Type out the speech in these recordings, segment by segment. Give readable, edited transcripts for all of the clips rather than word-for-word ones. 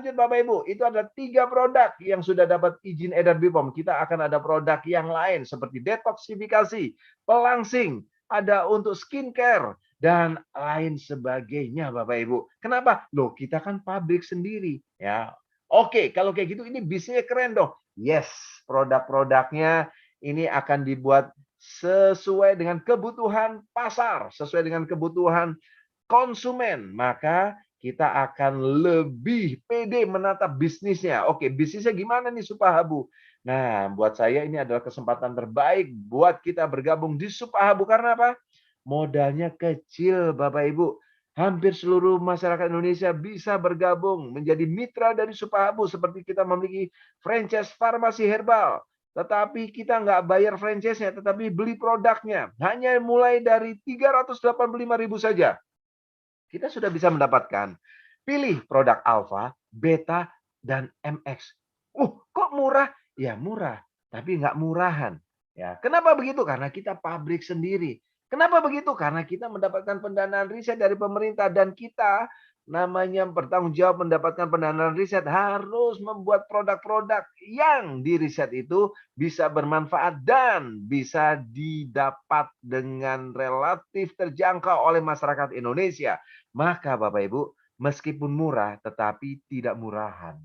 lanjut Bapak Ibu, itu ada 3 produk yang sudah dapat izin edar BPOM. Kita akan ada produk yang lain seperti detoksifikasi, pelangsing, ada untuk skincare, dan lain sebagainya Bapak Ibu. Kenapa? Loh, kita kan pabrik sendiri ya. Oke, kalau kayak gitu ini bisnisnya keren dong. Yes, produk-produknya ini akan dibuat sesuai dengan kebutuhan pasar, sesuai dengan kebutuhan konsumen, maka kita akan lebih pede menatap bisnisnya. Oke, bisnisnya gimana nih Supahabu? Nah, buat saya ini adalah kesempatan terbaik buat kita bergabung di Supahabu karena apa? Modalnya kecil, Bapak Ibu. Hampir seluruh masyarakat Indonesia bisa bergabung menjadi mitra dari Supahabu seperti kita memiliki franchise farmasi herbal. Tetapi kita nggak bayar franchise-nya, tetapi beli produknya. Hanya mulai dari 385.000 saja kita sudah bisa mendapatkan. Pilih produk Alpha, Beta, dan MX. Kok murah? Ya murah, tapi nggak murahan. Ya, kenapa begitu? Karena kita pabrik sendiri. Kenapa begitu? Karena kita mendapatkan pendanaan riset dari pemerintah dan kita namanya bertanggung jawab mendapatkan pendanaan riset harus membuat produk-produk yang di riset itu bisa bermanfaat dan bisa didapat dengan relatif terjangkau oleh masyarakat Indonesia. Maka Bapak Ibu, meskipun murah tetapi tidak murahan.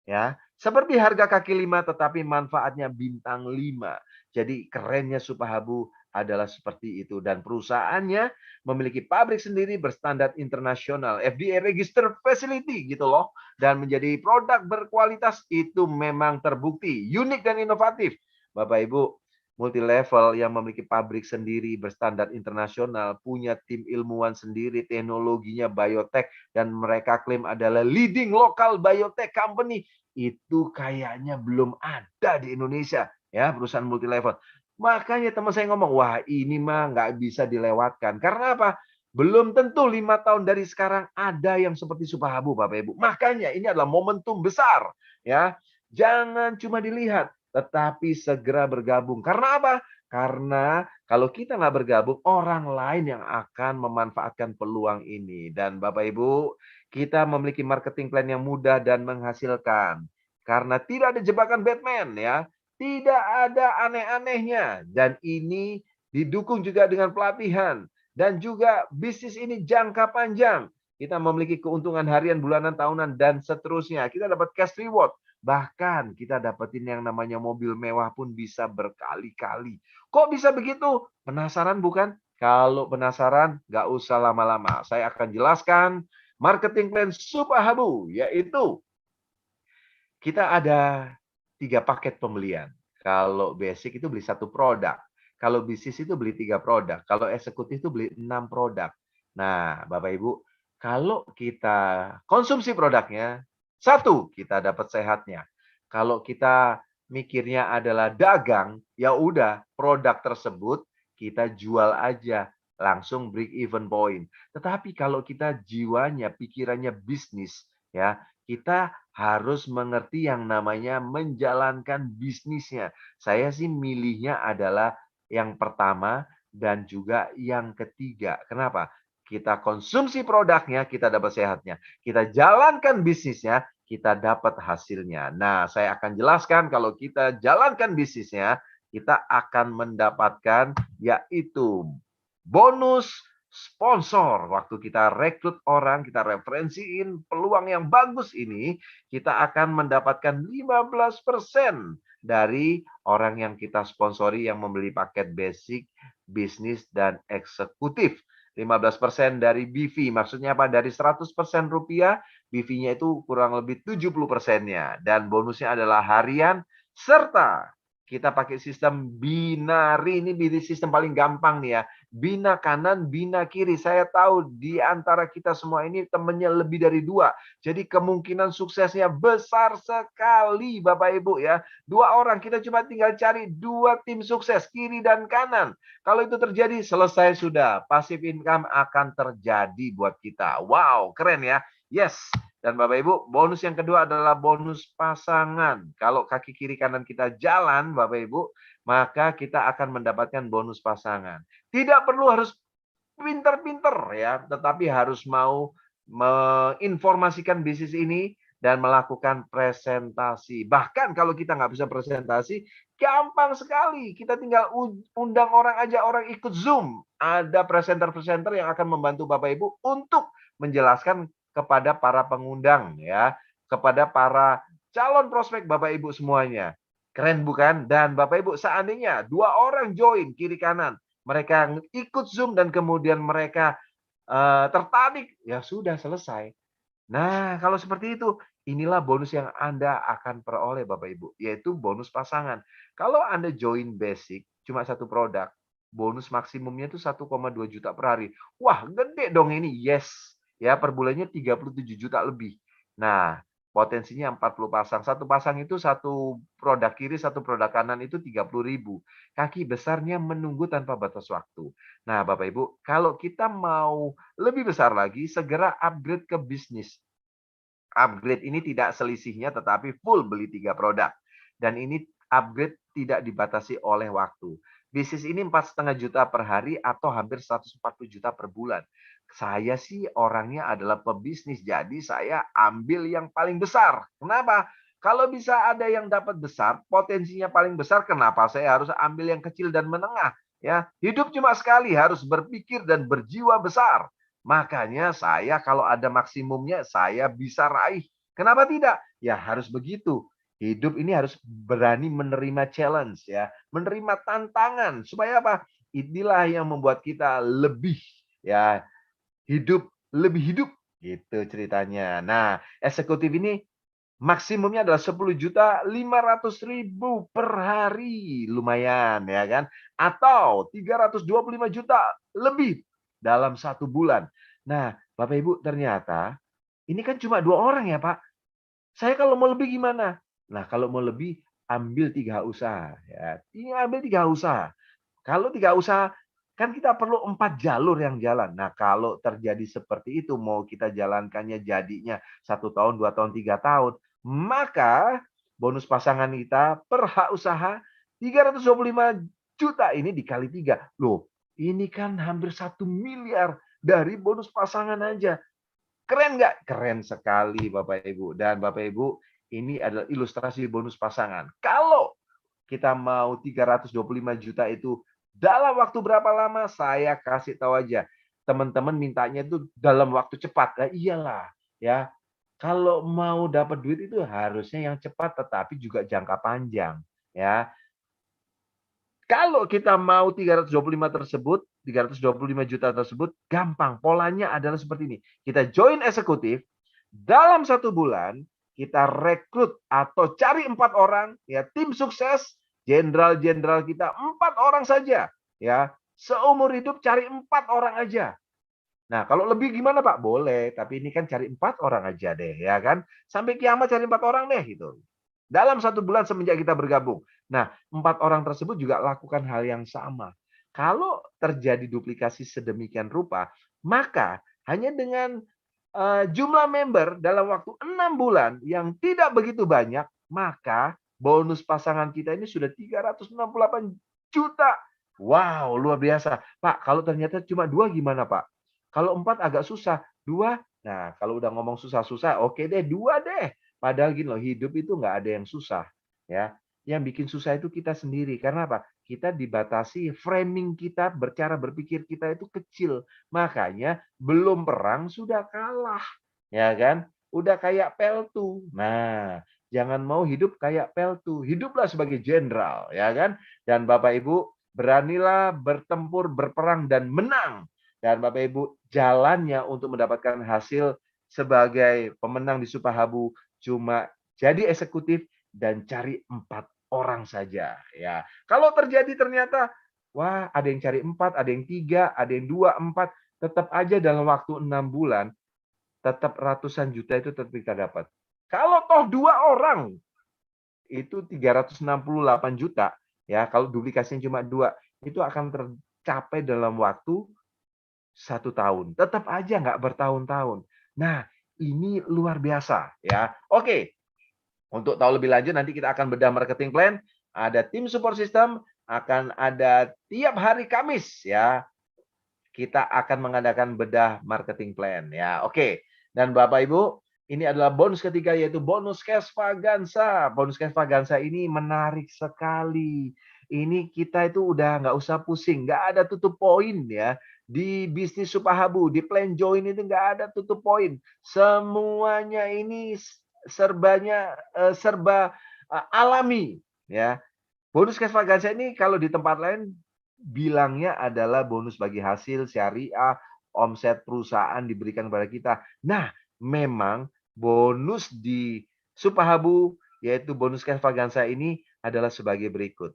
Ya, seperti harga kaki 5 tetapi manfaatnya bintang 5. Jadi kerennya Supahabu adalah seperti itu dan perusahaannya memiliki pabrik sendiri berstandar internasional, FDA register facility gitu loh dan menjadi produk berkualitas itu memang terbukti unik dan inovatif. Bapak Ibu, multi level yang memiliki pabrik sendiri berstandar internasional, punya tim ilmuwan sendiri, teknologinya biotech, dan mereka klaim adalah leading local biotech company. Itu kayaknya belum ada di Indonesia, ya perusahaan multi level. Makanya teman saya ngomong, wah ini mah nggak bisa dilewatkan. Karena apa? Belum tentu 5 tahun dari sekarang ada yang seperti Supahabu, Bapak Ibu. Makanya ini adalah momentum besar, ya. Jangan cuma dilihat, tetapi segera bergabung. Karena apa? Karena kalau kita nggak bergabung, orang lain yang akan memanfaatkan peluang ini. Dan Bapak Ibu, kita memiliki marketing plan yang mudah dan menghasilkan. Karena tidak ada jebakan Batman ya. Tidak ada aneh-anehnya. Dan ini didukung juga dengan pelatihan. Dan juga bisnis ini jangka panjang. Kita memiliki keuntungan harian, bulanan, tahunan, dan seterusnya. Kita dapat cash reward. Bahkan kita dapetin yang namanya mobil mewah pun bisa berkali-kali. Kok bisa begitu? Penasaran bukan? Kalau penasaran, nggak usah lama-lama. Saya akan jelaskan marketing plan Supahabu, yaitu kita ada 3 paket pembelian. Kalau basic itu beli 1 produk. Kalau bisnis itu beli 3 produk. Kalau eksekutif itu beli 6 produk. Nah, Bapak Ibu, kalau kita konsumsi produknya, 1, kita dapat sehatnya. Kalau kita mikirnya adalah dagang, ya udah produk tersebut kita jual aja, langsung break even point. Tetapi kalau kita jiwanya, pikirannya bisnis, ya, kita harus mengerti yang namanya menjalankan bisnisnya. Saya sih milihnya adalah yang pertama dan juga yang ketiga. Kenapa? Kita konsumsi produknya, kita dapat sehatnya. Kita jalankan bisnisnya, kita dapat hasilnya. Nah, saya akan jelaskan kalau kita jalankan bisnisnya, kita akan mendapatkan yaitu bonus sponsor. Waktu kita rekrut orang, kita referensiin peluang yang bagus ini, kita akan mendapatkan 15% dari orang yang kita sponsori yang membeli paket basic, bisnis, dan eksekutif. 15% dari BV, maksudnya apa? Dari 100% rupiah, BV-nya itu kurang lebih 70%-nya. Dan bonusnya adalah harian, serta kita pakai sistem binari. Ini sistem paling gampang nih ya. Bina kanan, bina kiri. Saya tahu di antara kita semua ini temennya lebih dari 2. Jadi kemungkinan suksesnya besar sekali Bapak Ibu ya. 2 orang, kita cuma tinggal cari 2 tim sukses, kiri dan kanan. Kalau itu terjadi, selesai sudah. Passive income akan terjadi buat kita. Wow, keren ya. Yes. Dan Bapak Ibu, bonus yang kedua adalah bonus pasangan. Kalau kaki kiri kanan kita jalan, Bapak Ibu, maka kita akan mendapatkan bonus pasangan. Tidak perlu harus pinter-pinter ya, tetapi harus mau menginformasikan bisnis ini dan melakukan presentasi. Bahkan kalau kita nggak bisa presentasi, gampang sekali. Kita tinggal undang orang aja, orang ikut Zoom. Ada presenter-presenter yang akan membantu Bapak Ibu untuk menjelaskan kepada para pengundang ya, kepada para calon prospek Bapak Ibu semuanya. Keren bukan? Dan Bapak Ibu seandainya 2 orang join kiri kanan, mereka ikut Zoom dan kemudian mereka tertarik, ya sudah selesai. Nah, kalau seperti itu, inilah bonus yang Anda akan peroleh Bapak Ibu, yaitu bonus pasangan. Kalau Anda join basic, cuma satu produk, bonus maksimumnya itu 1,2 juta per hari. Wah, gede dong ini. Yes. Ya, per bulannya 37 juta lebih. Nah, potensinya 40 pasang. Satu pasang itu satu produk kiri, satu produk kanan itu 30.000. Kaki besarnya menunggu tanpa batas waktu. Nah, Bapak Ibu, kalau kita mau lebih besar lagi, segera upgrade ke bisnis. Upgrade ini tidak selisihnya tetapi full beli 3 produk. Dan ini upgrade tidak dibatasi oleh waktu. Bisnis ini 4,5 juta per hari atau hampir 140 juta per bulan. Saya sih orangnya adalah pebisnis, jadi saya ambil yang paling besar. Kenapa? Kalau bisa ada yang dapat besar, potensinya paling besar, kenapa saya harus ambil yang kecil dan menengah? Ya, hidup cuma sekali, harus berpikir dan berjiwa besar. Makanya saya kalau ada maksimumnya saya bisa raih. Kenapa tidak? Ya harus begitu. Hidup ini harus berani menerima challenge ya, menerima tantangan supaya apa? Inilah yang membuat kita lebih ya lebih hidup gitu ceritanya. Nah, eksekutif ini maksimumnya adalah 10.500.000 per hari. Lumayan ya kan? Atau 325 juta lebih dalam 1 bulan. Nah, Bapak Ibu ternyata ini kan cuma 2 orang ya Pak. Saya kalau mau lebih gimana? Nah, kalau mau lebih ambil 3 usaha ya. Ini ambil 3 usaha. Kalau 3 usaha kan kita perlu 4 jalur yang jalan. Nah, kalau terjadi seperti itu, mau kita jalankannya jadinya 1 tahun, 2 tahun, 3 tahun, maka bonus pasangan kita per hak usaha 325 juta ini dikali 3. Loh, ini kan hampir 1 miliar dari bonus pasangan aja. Keren nggak? Keren sekali Bapak Ibu. Dan Bapak Ibu, ini adalah ilustrasi bonus pasangan. Kalau kita mau 325 juta itu dalam waktu berapa lama? Saya kasih tahu aja. Teman-teman mintanya itu dalam waktu cepat. Nah, iyalah, ya. Kalau mau dapat duit itu harusnya yang cepat tetapi juga jangka panjang, ya. Kalau kita mau 325 tersebut, 325 juta tersebut, gampang. Polanya adalah seperti ini. Kita join eksekutif, dalam 1 bulan, kita rekrut atau cari 4 orang, ya tim sukses, jenderal-jenderal kita 4 orang saja. Ya, seumur hidup cari 4 orang aja. Nah, kalau lebih gimana Pak? Boleh, tapi ini kan cari 4 orang aja deh, ya kan? Sampai kiamat cari 4 orang deh, gitu. Dalam 1 bulan semenjak kita bergabung. Nah, 4 orang tersebut juga lakukan hal yang sama. Kalau terjadi duplikasi sedemikian rupa, maka hanya dengan jumlah member dalam waktu 6 bulan yang tidak begitu banyak, maka bonus pasangan kita ini sudah 368 juta. Wow, luar biasa. Pak, kalau ternyata cuma 2 gimana Pak? Kalau 4 agak susah. 2, nah kalau udah ngomong susah-susah, oke deh 2 deh. Padahal gini loh, hidup itu nggak ada yang susah. Ya, yang bikin susah itu kita sendiri. Karena apa? Kita dibatasi framing kita, cara berpikir kita itu kecil. Makanya belum perang sudah kalah. Ya kan? Udah kayak peltu. Nah, jangan mau hidup kayak peltu. Hiduplah sebagai jenderal, ya kan? Dan Bapak Ibu, beranilah bertempur, berperang dan menang. Dan Bapak Ibu, jalannya untuk mendapatkan hasil sebagai pemenang di Supahabu cuma jadi eksekutif dan cari 4 orang saja. Ya, kalau terjadi ternyata, wah ada yang cari 4, ada yang 3, ada yang 2, 4, tetap aja dalam waktu 6 bulan, tetap ratusan juta itu tetap kita dapat. Kalau toh 2 orang itu 368 juta, ya kalau duplikasinya cuma 2, itu akan tercapai dalam waktu 1 tahun. Tetap aja nggak bertahun-tahun. Nah, ini luar biasa ya. Oke, untuk tahu lebih lanjut nanti kita akan bedah marketing plan, ada tim support system, akan ada tiap hari Kamis ya. Kita akan mengadakan bedah marketing plan ya. Oke. Dan Bapak Ibu, Ini adalah bonus ketiga, yaitu bonus cash Vaganza. Bonus cash Vaganza ini menarik sekali. Ini kita itu udah nggak usah pusing, nggak ada tutup poin ya. Di bisnis Supahabu, di plan join itu nggak ada tutup poin. Semuanya ini serba alami ya. Bonus cash Vaganza ini kalau di tempat lain bilangnya adalah bonus bagi hasil syariah, omset perusahaan diberikan kepada kita. Nah, memang bonus di Supahabu, yaitu bonus cash Vaganza ini adalah sebagai berikut.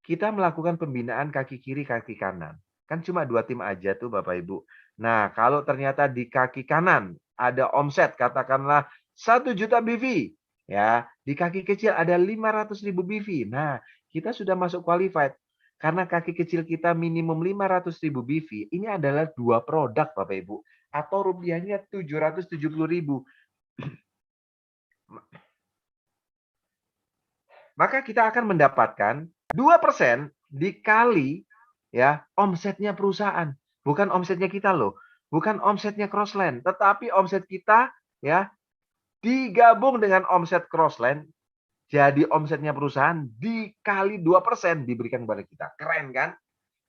Kita melakukan pembinaan kaki kiri, kaki kanan. Kan cuma 2 tim aja tuh Bapak Ibu. Nah, kalau ternyata di kaki kanan ada omset katakanlah 1 juta BV, ya, di kaki kecil ada 500.000 BV. Nah, kita sudah masuk qualified. Karena kaki kecil kita minimum 500.000 BV, ini adalah 2 produk Bapak Ibu, atau rupiahnya 770.000. Maka kita akan mendapatkan 2% dikali ya omsetnya perusahaan. Bukan omsetnya kita loh. Bukan omsetnya Crossland, tetapi omset kita ya digabung dengan omset Crossland jadi omsetnya perusahaan dikali 2% diberikan kepada kita. Keren kan?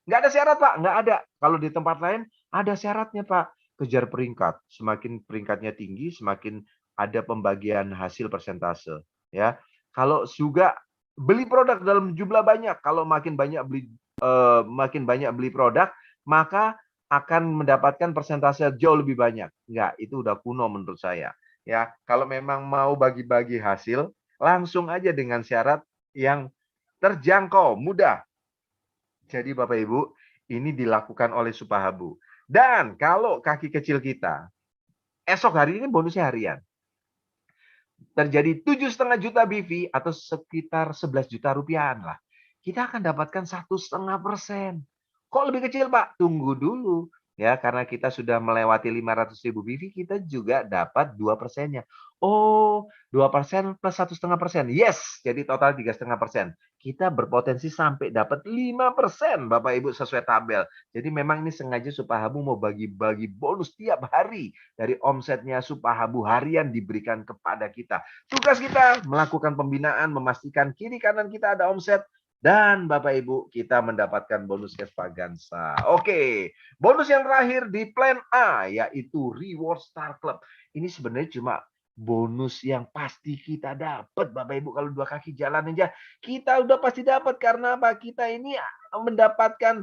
Nggak ada syarat, Pak. Nggak ada. Kalau di tempat lain ada syaratnya, Pak. Kejar peringkat. Semakin peringkatnya tinggi, semakin ada pembagian hasil persentase. Ya, kalau juga beli produk dalam jumlah banyak, kalau makin banyak beli produk, maka akan mendapatkan persentase jauh lebih banyak. Enggak, itu udah kuno menurut saya. Ya, kalau memang mau bagi-bagi hasil, langsung aja dengan syarat yang terjangkau, mudah. Jadi Bapak Ibu, ini dilakukan oleh Supahabu. Dan kalau kaki kecil kita, esok hari ini bonusnya harian. Terjadi 7,5 juta BV atau sekitar 11 juta rupiahan lah. Kita akan dapatkan 1,5%. Kok lebih kecil Pak? Tunggu dulu. Ya, karena kita sudah melewati 500.000 BV, kita juga dapat 2%-nya. Oh, 2% plus 1,5%. Yes, jadi total 3,5%. Kita berpotensi sampai dapat 5% Bapak Ibu sesuai tabel. Jadi memang ini sengaja Supahabu mau bagi-bagi bonus tiap hari dari omsetnya Supahabu harian diberikan kepada kita. Tugas kita melakukan pembinaan, memastikan kiri kanan kita ada omset, dan Bapak Ibu kita mendapatkan bonus cash Vaganza. Oke, bonus yang terakhir di plan A yaitu Reward Star Club. Ini sebenarnya cuma bonus yang pasti kita dapat Bapak Ibu. Kalau 2 kaki jalan aja kita udah pasti dapat. Karena apa? Kita ini mendapatkan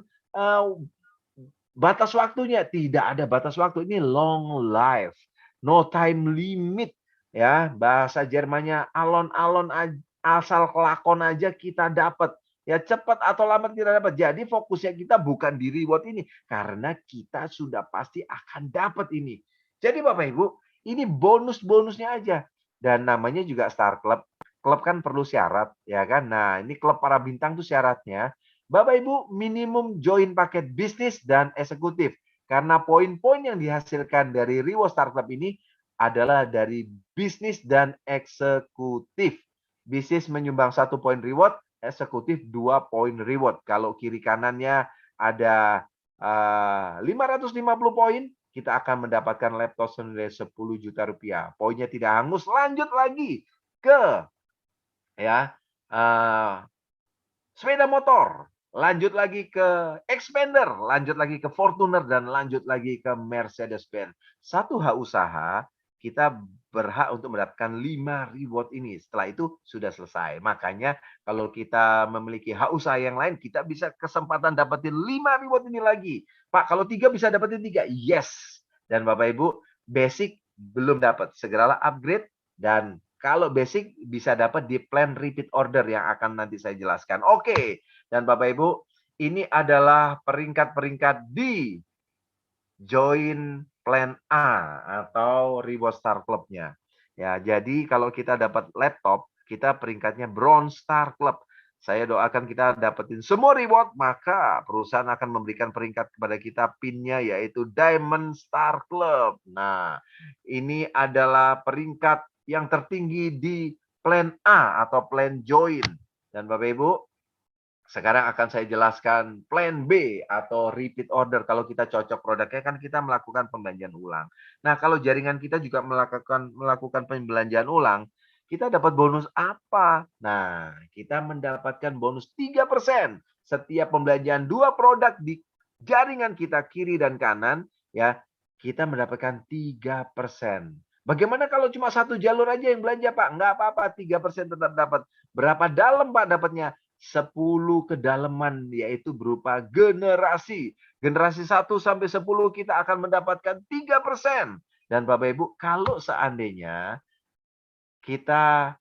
batas waktunya. Tidak ada batas waktu. Ini long life, no time limit ya. Bahasa Jermannya alon-alon, asal kelakon aja kita dapat. Ya, cepat atau lambat kita dapat. Jadi fokusnya kita bukan di reward ini, karena kita sudah pasti akan dapat ini. Jadi Bapak Ibu, ini bonus-bonusnya aja. Dan namanya juga Star Club. Klub kan perlu syarat, ya kan? Nah, ini klub para bintang tuh syaratnya Bapak Ibu minimum join paket bisnis dan eksekutif. Karena poin-poin yang dihasilkan dari Reward Star Club ini adalah dari bisnis dan eksekutif. Bisnis menyumbang 1 poin reward, eksekutif 2 poin reward. Kalau kiri kanannya ada 550 poin, kita akan mendapatkan laptop senilai 10 juta rupiah. Poinnya tidak hangus, lanjut lagi ke ya sepeda motor, lanjut lagi ke Expander, lanjut lagi ke Fortuner, dan lanjut lagi ke Mercedes-Benz. Satu hak usaha, kita berhak untuk mendapatkan 5 reward ini. Setelah itu sudah selesai. Makanya kalau kita memiliki hak usaha yang lain, kita bisa kesempatan dapetin 5 reward ini lagi. Pak, kalau 3 bisa dapetin 3. Yes. Dan Bapak Ibu, basic belum dapat. Segeralah upgrade, dan kalau basic bisa dapat di plan repeat order yang akan nanti saya jelaskan. Oke. Dan Bapak Ibu, ini adalah peringkat-peringkat di join plan A atau Reward Star Club-nya. Ya, jadi kalau kita dapat laptop, kita peringkatnya Bronze Star Club. Saya doakan kita dapetin semua reward, maka perusahaan akan memberikan peringkat kepada kita PIN-nya yaitu Diamond Star Club. Nah, ini adalah peringkat yang tertinggi di plan A atau plan join. Dan Bapak Ibu, Sekarang akan saya jelaskan plan B atau repeat order. Kalau kita cocok produknya kan kita melakukan pembelanjaan ulang. Nah, kalau jaringan kita juga melakukan pembelanjaan ulang, kita dapat bonus apa? Nah, kita mendapatkan bonus 3% setiap pembelanjaan 2 produk di jaringan kita kiri dan kanan, ya. Kita mendapatkan 3%. Bagaimana kalau cuma satu jalur aja yang belanja, Pak? Enggak apa-apa, 3% tetap dapat. Berapa dalam, Pak, dapatnya? 10 kedalaman, yaitu berupa generasi. Generasi 1 sampai 10 kita akan mendapatkan 3%. Dan Bapak Ibu, kalau seandainya kita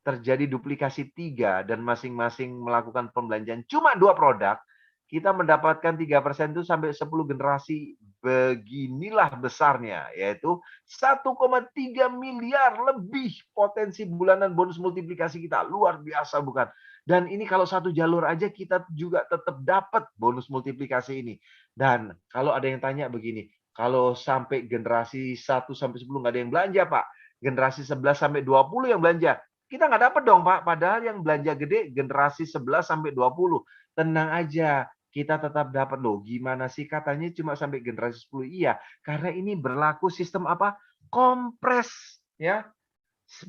terjadi duplikasi 3 dan masing-masing melakukan pembelanjaan cuma 2 produk, kita mendapatkan 3% itu sampai 10 generasi. Beginilah besarnya, yaitu 1,3 miliar lebih potensi bulanan bonus multiplikasi kita. Luar biasa bukan? Dan ini kalau satu jalur aja kita juga tetap dapat bonus multiplikasi ini. Dan kalau ada yang tanya begini, kalau sampai generasi 1 sampai 10 nggak ada yang belanja, Pak. Generasi 11 sampai 20 yang belanja. Kita nggak dapat dong, Pak. Padahal yang belanja gede generasi 11 sampai 20. Tenang aja, kita tetap dapat loh. Gimana sih katanya cuma sampai generasi 10? Iya, karena ini berlaku sistem apa? Kompres, ya.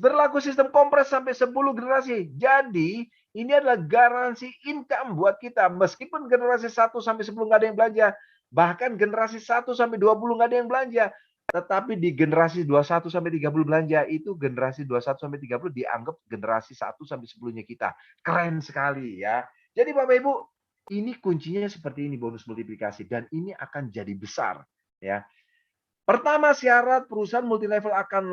Berlaku sistem kompres sampai 10 generasi. Jadi, ini adalah garansi income buat kita. Meskipun generasi 1 sampai 10 nggak ada yang belanja, bahkan generasi 1 sampai 20 nggak ada yang belanja. Tetapi di generasi 21 sampai 30 belanja, itu generasi 21 sampai 30 dianggap generasi 1 sampai 10-nya kita. Keren sekali ya. Jadi Bapak Ibu, ini kuncinya seperti ini bonus multiplikasi dan ini akan jadi besar ya. Pertama syarat perusahaan multilevel akan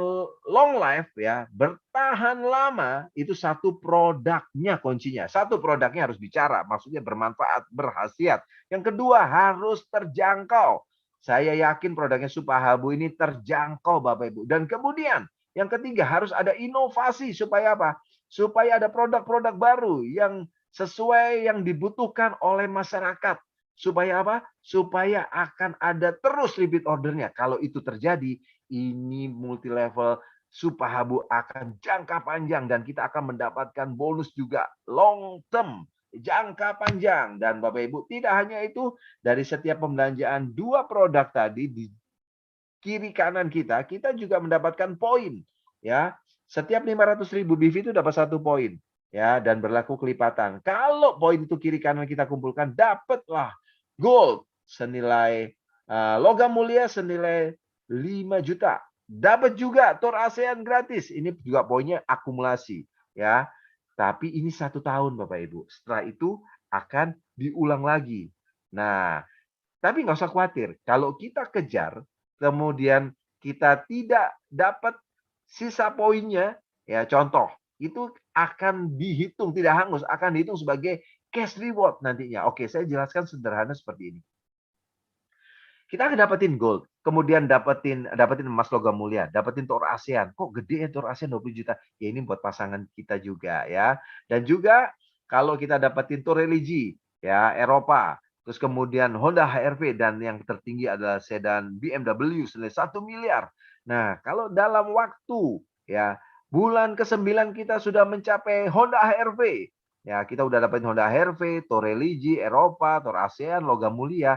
long life ya, bertahan lama itu satu produknya kuncinya. Satu produknya harus bicara, maksudnya bermanfaat, berkhasiat. Yang kedua harus terjangkau. Saya yakin produknya Supahabu ini terjangkau Bapak Ibu. Dan kemudian yang ketiga harus ada inovasi supaya apa? Supaya ada produk-produk baru yang sesuai yang dibutuhkan oleh masyarakat. Supaya apa? Supaya akan ada terus repeat ordernya. Kalau itu terjadi, ini multi level Supahabu akan jangka panjang dan kita akan mendapatkan bonus juga long term, jangka panjang. Dan Bapak Ibu, tidak hanya itu, dari setiap pembelanjaan 2 produk tadi di kiri kanan kita, kita juga mendapatkan poin, ya. Setiap 500.000 BIV itu dapat 1 poin, ya, dan berlaku kelipatan. Kalau poin itu kiri kanan kita kumpulkan, dapatlah gold senilai logam mulia senilai 5 juta. Dapat juga Tour ASEAN gratis. Ini juga poinnya akumulasi, ya. Tapi ini 1 tahun Bapak Ibu. Setelah itu akan diulang lagi. Nah, tapi nggak usah khawatir. Kalau kita kejar, kemudian kita tidak dapat sisa poinnya, ya contoh, itu akan dihitung, tidak hangus, akan dihitung sebagai cash reward nantinya. Oke, saya jelaskan sederhana seperti ini. Kita akan dapetin gold, kemudian dapetin emas logam mulia, dapetin Tour ASEAN. Kok gede ya Tour ASEAN 20 juta? Ya ini buat pasangan kita juga ya. Dan juga kalau kita dapetin Tour religi ya Eropa, terus kemudian Honda HR-V dan yang tertinggi adalah sedan BMW senilai 1 miliar. Nah, kalau dalam waktu ya bulan ke-9 kita sudah mencapai Honda HR-V. Ya, kita udah dapetin Honda HR-V, Tour religi, Eropa, Tour ASEAN, logam mulia.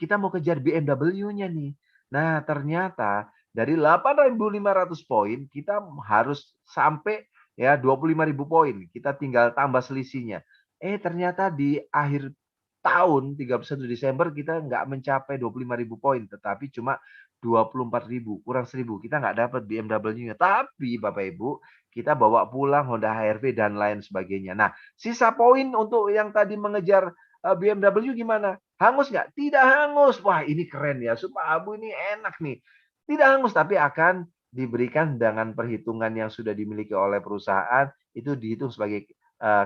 Kita mau kejar BMW-nya nih. Nah, ternyata dari 8.500 poin kita harus sampai ya 25.000 poin. Kita tinggal tambah selisihnya. Ternyata di akhir tahun 31 Desember kita nggak mencapai 25.000 poin, tetapi cuma 24.000, kurang 1.000. Kita nggak dapat BMW-nya. Tapi Bapak Ibu, kita bawa pulang Honda HR-V dan lain sebagainya. Nah, sisa poin untuk yang tadi mengejar BMW gimana? Hangus nggak? Tidak hangus. Wah, ini keren ya. Supahabu ini enak nih. Tidak hangus, tapi akan diberikan dengan perhitungan yang sudah dimiliki oleh perusahaan, itu dihitung sebagai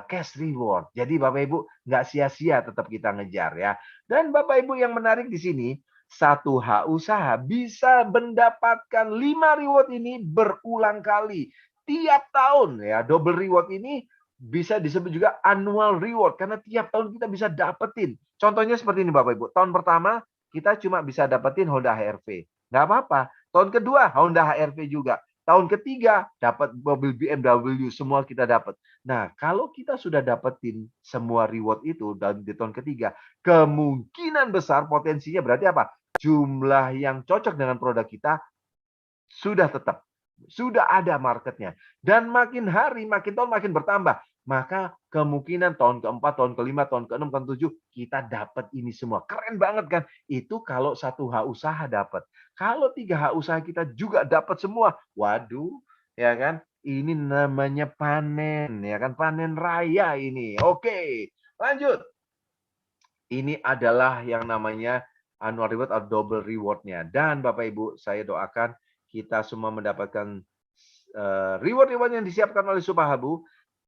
cash reward. Jadi Bapak Ibu nggak sia-sia tetap kita ngejar ya. Dan Bapak Ibu yang menarik di sini, 1H usaha bisa mendapatkan 5 reward ini berulang kali. Tiap tahun ya, double reward ini bisa disebut juga annual reward karena tiap tahun kita bisa dapetin. Contohnya seperti ini Bapak Ibu. Tahun pertama kita cuma bisa dapetin Honda HR-V. Nggak apa-apa. Tahun kedua Honda HR-V juga. tahun ketiga dapat mobil BMW, semua kita dapat. Nah, kalau kita sudah dapetin semua reward itu dan di tahun ketiga, kemungkinan besar potensinya berarti apa? Jumlah yang cocok dengan produk kita sudah tetap, sudah ada marketnya. Dan makin hari, makin tahun makin bertambah. Maka kemungkinan tahun keempat, tahun kelima, tahun keenam, tahun ketujuh, kita dapat ini semua. Keren banget kan? Itu kalau 1H usaha dapat. Kalau 3H usaha kita juga dapat semua. Waduh, ya kan? Ini namanya panen, ya kan? Panen raya ini. Oke, lanjut. Ini adalah yang namanya annual reward atau double reward-nya. Dan Bapak Ibu, saya doakan kita semua mendapatkan reward-reward yang disiapkan oleh Supahabu.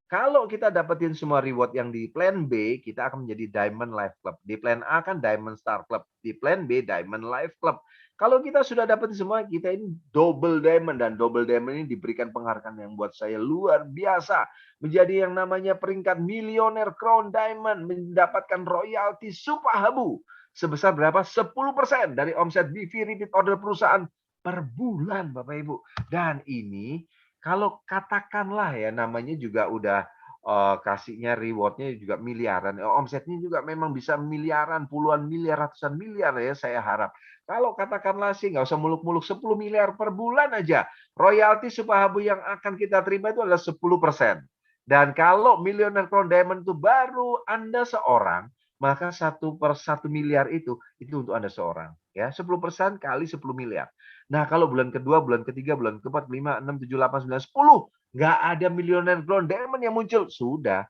Kalau kita dapetin semua reward yang di plan B, kita akan menjadi Diamond Life Club. Di plan A kan Diamond Star Club. Di plan B, Diamond Life Club. Kalau kita sudah dapetin semua, kita ini double diamond. Dan double diamond ini diberikan penghargaan yang buat saya luar biasa. Menjadi yang namanya peringkat milioner Crown Diamond. Mendapatkan royalti Supahabu. Sebesar berapa? 10% dari omset BV repeat order perusahaan per bulan, Bapak Ibu. Dan ini kalau katakanlah ya namanya juga udah kasihnya rewardnya juga miliaran, omsetnya juga memang bisa miliaran, puluhan miliar, ratusan miliar ya saya harap. Kalau katakanlah sih nggak usah muluk-muluk 10 miliar per bulan aja, royalti Supahabu yang akan kita terima itu adalah 10%. Dan kalau Millionaire Crown Diamond itu baru Anda seorang, maka 1/1 miliar itu untuk Anda seorang. Ya, 10% kali 10 miliar. Nah, kalau bulan kedua, bulan ketiga, bulan keempat, 5, 6, 7, 8, 9, 10. Nggak ada Millionaire Crown Diamond yang muncul. Sudah.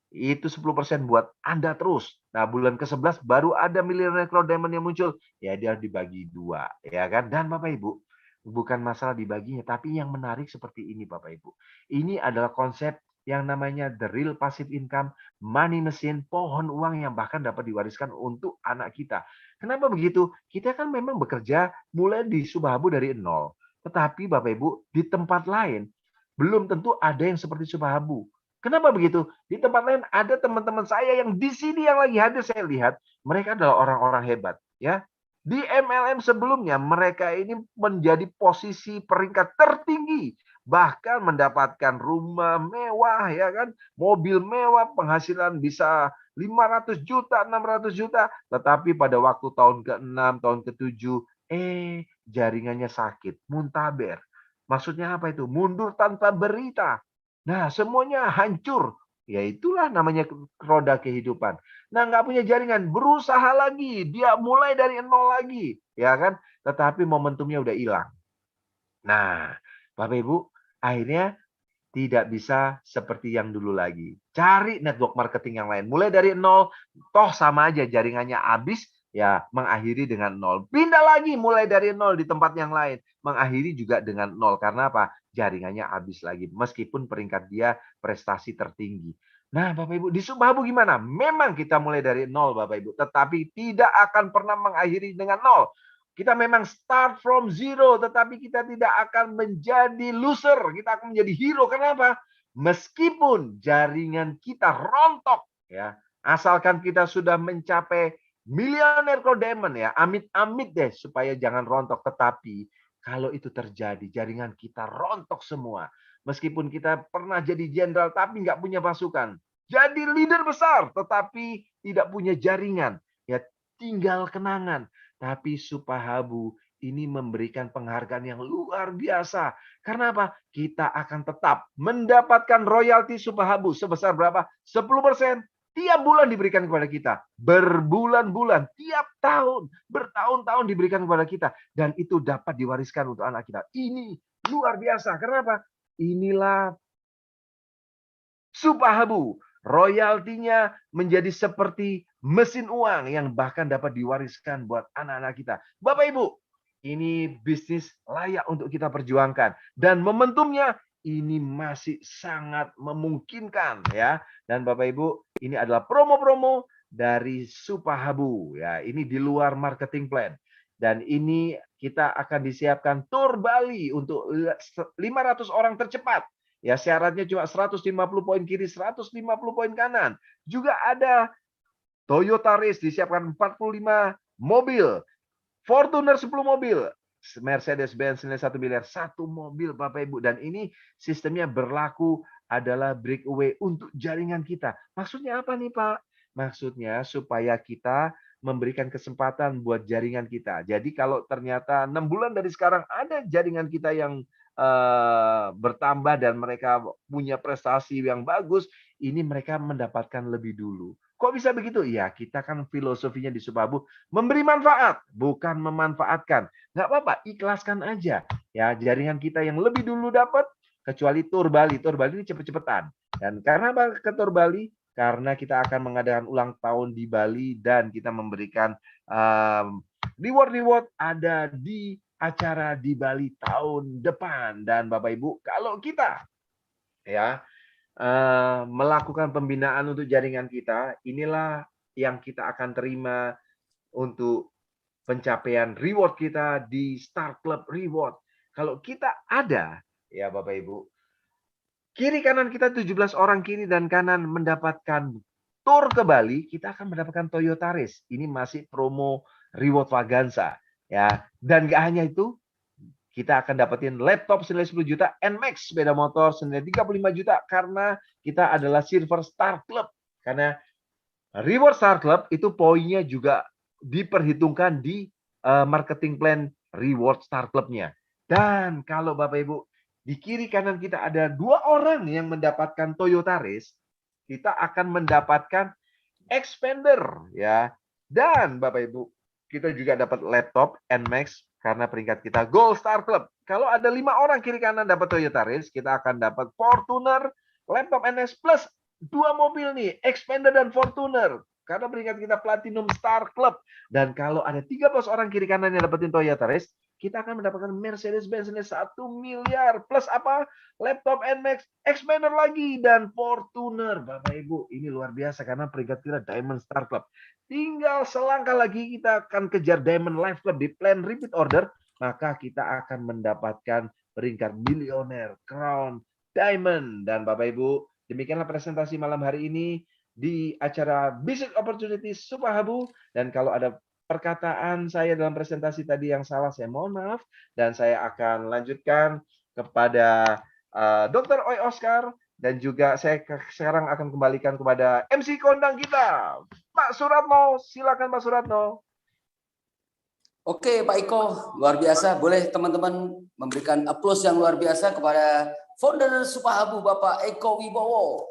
Itu 10% buat Anda terus. Nah, bulan ke-11 baru ada Millionaire Crown Diamond yang muncul. Ya, dia dibagi 2. Ya kan? Dan Bapak Ibu, bukan masalah dibaginya. Tapi yang menarik seperti ini Bapak Ibu. Ini adalah konsep yang namanya the real passive income, money machine, pohon uang yang bahkan dapat diwariskan untuk anak kita. Kenapa begitu? Kita kan memang bekerja mulai di Subahabu dari nol. Tetapi Bapak Ibu, di tempat lain belum tentu ada yang seperti Subahabu. Kenapa begitu? Di tempat lain ada teman-teman saya yang di sini yang lagi hadir saya lihat, mereka adalah orang-orang hebat, ya. Di MLM sebelumnya mereka ini menjadi posisi peringkat tertinggi, bahkan mendapatkan rumah mewah ya kan, mobil mewah, penghasilan bisa 500 juta, 600 juta, tetapi pada waktu tahun ke-6, tahun ke-7, jaringannya sakit, muntaber. Maksudnya apa itu? Mundur tanpa berita. Nah, semuanya hancur. Ya itulah namanya roda kehidupan. Nah, nggak punya jaringan, berusaha lagi, dia mulai dari nol lagi, ya kan? Tetapi momentumnya udah hilang. Nah, Bapak Ibu, akhirnya tidak bisa seperti yang dulu lagi. Cari network marketing yang lain. Mulai dari nol, toh sama aja jaringannya habis, ya mengakhiri dengan nol. Pindah lagi mulai dari nol di tempat yang lain. Mengakhiri juga dengan nol. Karena apa? Jaringannya habis lagi. Meskipun peringkat dia prestasi tertinggi. Nah, Bapak Ibu, di Subahabu gimana? Memang kita mulai dari nol, Bapak Ibu. Tetapi tidak akan pernah mengakhiri dengan nol. Kita memang start from zero, tetapi kita tidak akan menjadi loser. Kita akan menjadi hero. Kenapa? Meskipun jaringan kita rontok, ya, asalkan kita sudah mencapai Millionaire Crown Diamond, ya, amit-amit deh supaya jangan rontok. Tetapi kalau itu terjadi, jaringan kita rontok semua. Meskipun kita pernah jadi jenderal, tapi nggak punya pasukan. Jadi leader besar, tetapi tidak punya jaringan. Ya, tinggal kenangan. Tapi Supahabu ini memberikan penghargaan yang luar biasa. Karena apa? Kita akan tetap mendapatkan royalti Supahabu sebesar berapa? 10%. Tiap bulan diberikan kepada kita. Berbulan-bulan, tiap tahun, bertahun-tahun diberikan kepada kita. Dan itu dapat diwariskan untuk anak kita. Ini luar biasa. Kenapa? Inilah Supahabu. Royaltinya menjadi seperti mesin uang yang bahkan dapat diwariskan buat anak-anak kita. Bapak Ibu, ini bisnis layak untuk kita perjuangkan. Dan momentumnya ini masih sangat memungkinkan ya. Dan Bapak Ibu, ini adalah promo-promo dari Supahabu ya. Ini di luar marketing plan. Dan ini kita akan disiapkan tour Bali untuk 500 orang tercepat. Ya, syaratnya cuma 150 poin kiri, 150 poin kanan. Juga ada Toyota Race disiapkan 45 mobil, Fortuner 10 mobil, Mercedes-Benz senilai 1 miliar, satu mobil Bapak Ibu. Dan ini sistemnya berlaku adalah breakaway untuk jaringan kita. Maksudnya apa nih Pak? Maksudnya supaya kita memberikan kesempatan buat jaringan kita. Jadi kalau ternyata 6 bulan dari sekarang ada jaringan kita yang bertambah dan mereka punya prestasi yang bagus, ini mereka mendapatkan lebih dulu. Kok bisa begitu? Ya, kita kan filosofinya di Supabu memberi manfaat, bukan memanfaatkan. Nggak apa-apa, ikhlaskan aja. Ya, jaringan kita yang lebih dulu dapat, kecuali Tour Bali. Tour Bali ini cepet-cepetan. Dan karena apa ke Tour Bali? Karena kita akan mengadakan ulang tahun di Bali dan kita memberikan reward ada di acara di Bali tahun depan. Dan Bapak Ibu, kalau kita ya melakukan pembinaan untuk jaringan kita, inilah yang kita akan terima untuk pencapaian reward kita di Star Club Reward. Kalau kita ada, ya Bapak Ibu, kiri kanan kita 17 orang kiri dan kanan mendapatkan tour ke Bali, kita akan mendapatkan Toyota Race. Ini masih promo reward Vaganza. Ya, dan gak hanya itu, kita akan dapetin laptop senilai 10 juta, NMAX sepeda motor senilai 35 juta karena kita adalah Silver Star Club. Karena Reward Star Club itu poinnya juga diperhitungkan di marketing plan Reward Star Club-nya. Dan kalau Bapak Ibu, di kiri kanan kita ada 2 orang yang mendapatkan Toyota Race, kita akan mendapatkan expander ya. Dan Bapak Ibu, kita juga dapat laptop NMAX karena peringkat kita Gold Star Club. Kalau ada 5 orang kiri kanan dapat Toyota Race, kita akan dapat Fortuner, laptop NS plus 2 mobil nih, Expander dan Fortuner. Karena peringkat kita Platinum Star Club. Dan kalau ada 13 orang kiri kanan yang dapetin Toyota Race, kita akan mendapatkan Mercedes-Benz 1 miliar plus apa? Laptop NMAX, Expander lagi dan Fortuner. Bapak Ibu, ini luar biasa karena peringkat kita Diamond Star Club. Tinggal selangkah lagi kita akan kejar Diamond Life Club di plan repeat order, maka kita akan mendapatkan peringkat milioner Crown Diamond. Dan Bapak Ibu, demikianlah presentasi malam hari ini di acara Business Opportunities Supahabu. Dan kalau ada perkataan saya dalam presentasi tadi yang salah, saya mohon maaf. Dan saya akan lanjutkan kepada Dr. Oi Oscar. Dan juga saya sekarang akan kembalikan kepada MC kondang kita, Pak Suratno. Silakan Pak Suratno. Oke Pak Iko, luar biasa. Boleh teman-teman memberikan aplaus yang luar biasa kepada founder Supahabu Bapak Eko Wibowo.